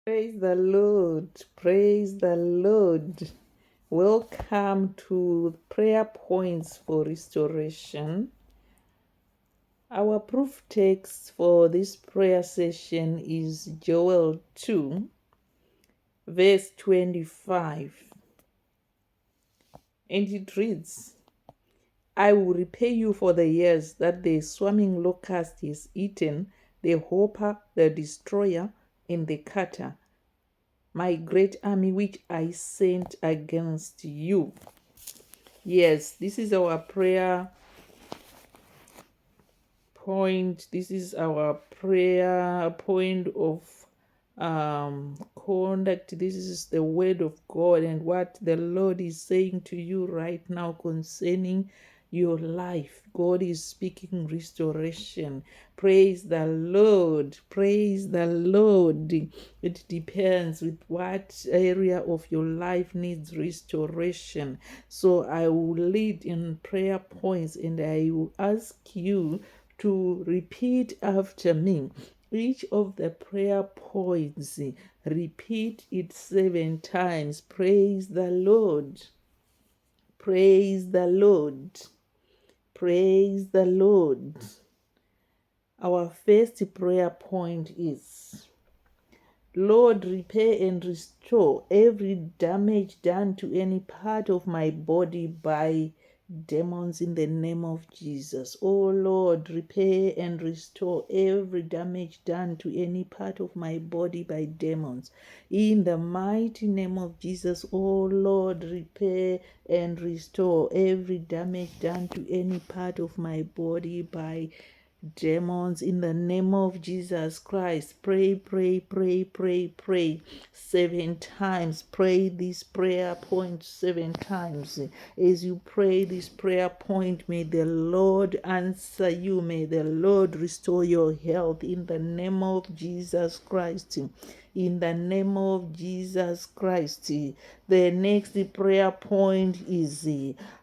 Praise the Lord. Praise the Lord. Welcome to prayer points for restoration. Our proof text for this prayer session is Joel 2, verse 25. And it reads, I will repay you for the years that the swarming locust has eaten, the hopper, the destroyer, and the cutter, my great army which I sent against you. Yes, this is our prayer point. This is our prayer point of conduct. This is the word of God and what the Lord is saying to you right now concerning your life. God is speaking restoration. Praise the Lord. Praise the Lord. It depends with what area of your life needs restoration. So I will lead in prayer points and I will ask you to repeat after me. Each of the prayer points, repeat it 7 times. Praise the Lord. Praise the Lord. Praise the Lord. Our first prayer point is, Lord, repair and restore every damage done to any part of my body by demons in the name of Jesus. Oh Lord, repair and restore every damage done to any part of my body by demons. In the mighty name of Jesus, oh Lord, repair and restore every damage done to any part of my body by demons in the name of Jesus Christ. Pray, pray, pray, pray, pray 7 times. Pray this prayer point 7 times. As you pray this prayer point, may the Lord answer you. May the Lord restore your health in the name of Jesus Christ. In the name of Jesus Christ. The next prayer point is,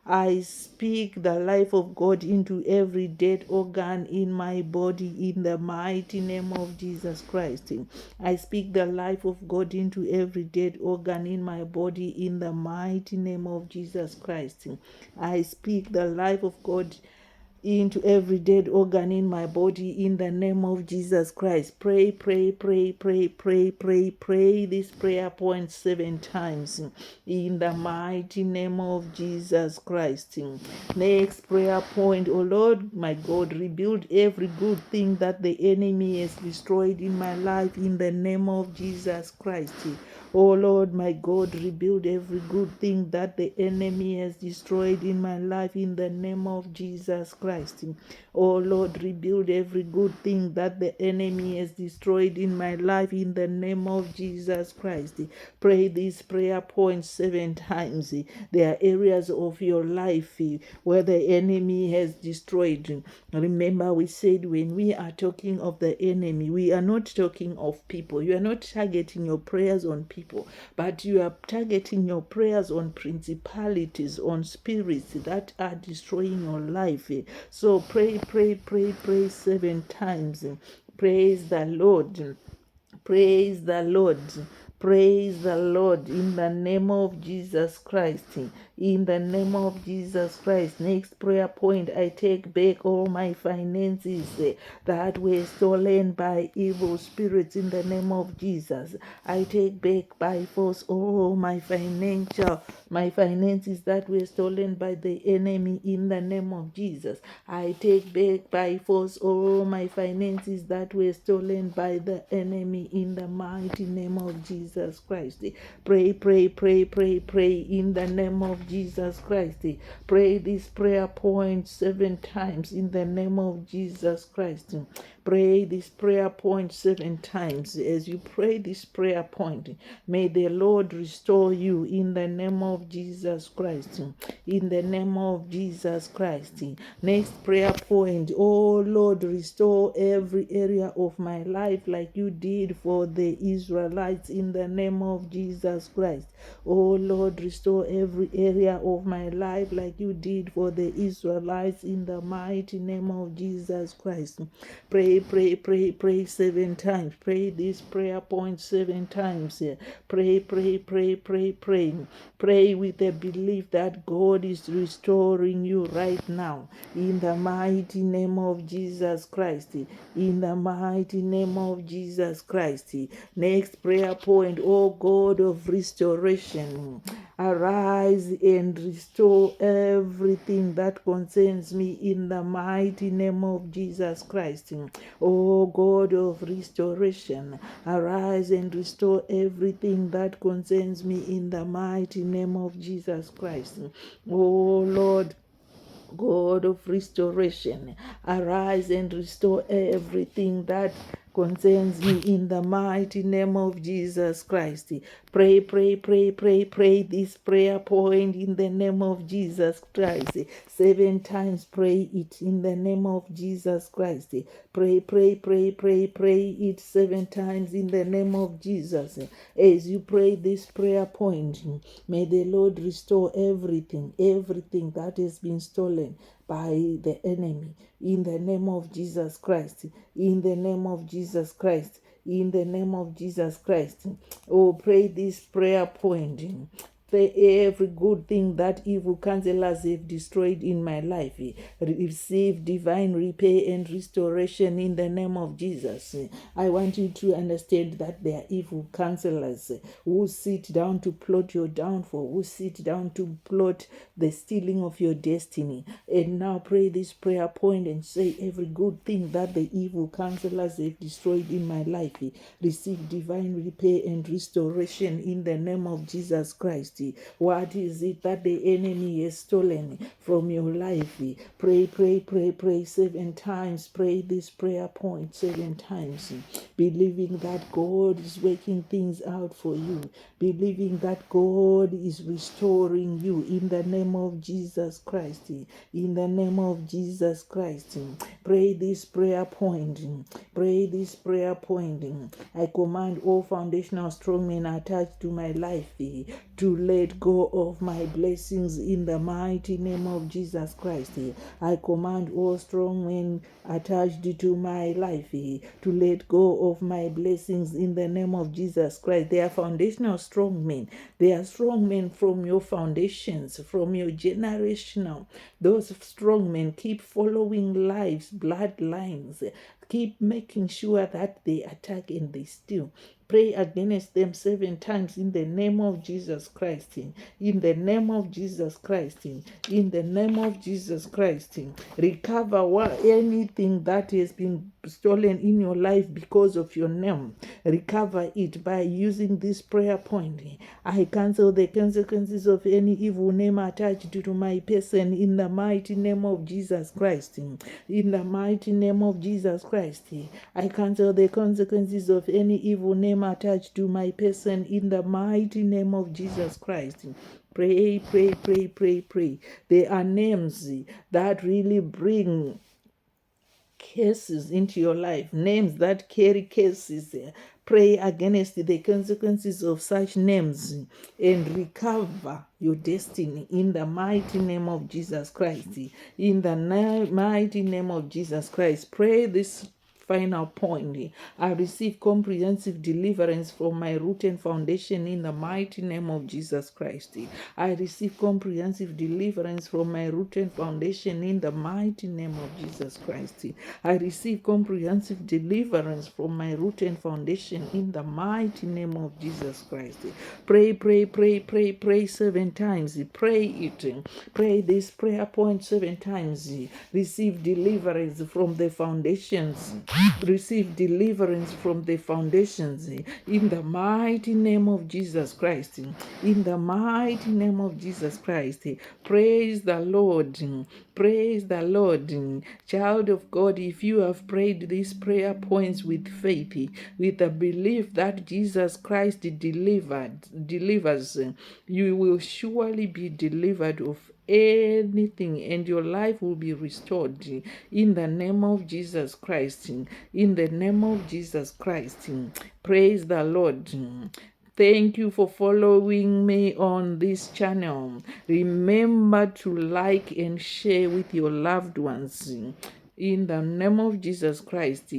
I speak the life of God into every dead organ in my body in the mighty name of Jesus Christ. I speak the life of God into every dead organ in my body in the mighty name of Jesus Christ. I speak the life of God into every dead organ in my body in the name of Jesus Christ. Pray, pray, pray, pray, pray, pray, pray this prayer point 7 times in the mighty name of Jesus Christ. Next prayer point, oh Lord, my God, rebuild every good thing that the enemy has destroyed in my life in the name of Jesus Christ. Oh Lord, my God, rebuild every good thing that the enemy has destroyed in my life in the name of Jesus Christ. Oh Lord, rebuild every good thing that the enemy has destroyed in my life in the name of Jesus Christ. Pray this prayer point 7 times. There are areas of your life where the enemy has destroyed. Remember, we said when we are talking of the enemy, we are not talking of people. You are not targeting your prayers on people, but you are targeting your prayers on principalities, on spirits that are destroying your life. So pray, pray, pray, pray 7 times. Praise the Lord. Praise the Lord. Praise the Lord in the name of Jesus Christ. In the name of Jesus Christ. Next prayer point, I take back all my finances that were stolen by evil spirits in the name of Jesus. I take back by force all my finances that were stolen by the enemy in the name of Jesus. I take back by force all my finances that were stolen by the enemy in the mighty name of Jesus Christ. Pray, pray, pray, pray, pray in the name of Jesus Christ. Pray this prayer point 7 times in the name of Jesus Christ. Pray this prayer point 7 times. As you pray this prayer point, may the Lord restore you in the name of Jesus Christ. In the name of Jesus Christ. Next prayer point, oh Lord, restore every area of my life like you did for the Israelites in the name of Jesus Christ. Oh Lord, restore every area of my life like you did for the Israelites in the mighty name of Jesus Christ. Pray Pray 7 times. Pray this prayer point 7 times. Pray. Pray with the belief that God is restoring you right now. In the mighty name of Jesus Christ. In the mighty name of Jesus Christ. Next prayer point, oh God of restoration, arise and restore everything that concerns me in the mighty name of Jesus Christ. Oh God of restoration, arise and restore everything that concerns me in the mighty name of Jesus Christ. Oh Lord, God of restoration, arise and restore everything that concerns me in the mighty name of Jesus Christ. Pray this prayer point in the name of Jesus Christ. 7 times pray it in the name of Jesus Christ. Pray it 7 times in the name of Jesus. As you pray this prayer point, may the Lord restore everything that has been stolen by the enemy in the name of Jesus Christ. In the name of Jesus Christ. In the name of Jesus Christ. Oh, pray this prayer point. Every good thing that evil counselors have destroyed in my life, receive divine repair and restoration in the name of Jesus. I want you to understand that there are evil counselors who sit down to plot your downfall, who sit down to plot the stealing of your destiny. And now pray this prayer point and say, every good thing that the evil counselors have destroyed in my life, receive divine repair and restoration in the name of Jesus Christ. What is it that the enemy has stolen from your life? Pray 7 times. Pray this prayer point 7 times, believing that God is working things out for you, believing that God is restoring you in the name of Jesus Christ. In the name of Jesus Christ. Pray this prayer point. Pray this prayer point. I command all foundational strong men attached to my life to let go of my blessings in the mighty name of Jesus Christ. I command all strong men attached to my life to let go of my blessings in the name of Jesus Christ. They are foundational strong men. They are strong men from your foundations, from your generational. Those strong men keep following lives, bloodlines. Keep making sure that they attack and they steal. Pray against them 7 times in the name of Jesus Christ. In the name of Jesus Christ. In the name of Jesus Christ. Recover anything that has been stolen in your life because of your name. Recover it by using this prayer point. I cancel the consequences of any evil name attached to my person in the mighty name of Jesus Christ. In the mighty name of Jesus Christ. I cancel the consequences of any evil name attached to my person in the mighty name of Jesus Christ. Pray. There are names that really bring cases into your life, names that carry cases. Pray against the consequences of such names and recover your destiny in the mighty name of Jesus Christ. In the mighty name of Jesus Christ. Pray this final point. I receive comprehensive deliverance from my root and foundation in the mighty name of Jesus Christ. I receive comprehensive deliverance from my root and foundation in the mighty name of Jesus Christ. I receive comprehensive deliverance from my root and foundation in the mighty name of Jesus Christ. Pray 7 times. Pray it. Pray this prayer point 7 times. Receive deliverance from the foundations. Receive deliverance from the foundations in the mighty name of Jesus Christ. In the mighty name of Jesus Christ. Praise the Lord. Praise the Lord. Child of God, if you have prayed these prayer points with faith, with the belief that Jesus Christ delivers, you will surely be delivered of anything, and your life will be restored in the name of Jesus Christ. In the name of Jesus Christ. Praise the Lord. Thank you for following me on this channel. Remember to like and share with your loved ones. in the name of Jesus Christ.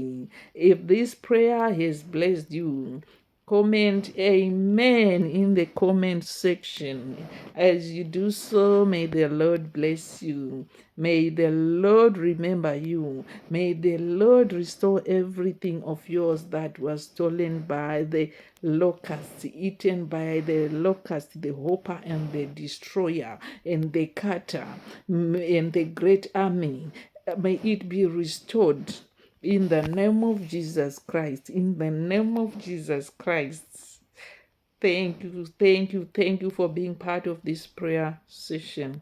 If this prayer has blessed you, comment amen in the comment section. As you do so, may the Lord bless you. May the Lord remember you. May the Lord restore everything of yours that was stolen by the locust, eaten by the locust, the hopper and the destroyer, and the cutter, and the great army. May it be restored in the name of Jesus Christ. In the name of Jesus Christ. Thank you for being part of this prayer session.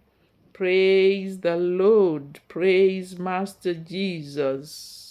Praise the Lord. Praise Master Jesus.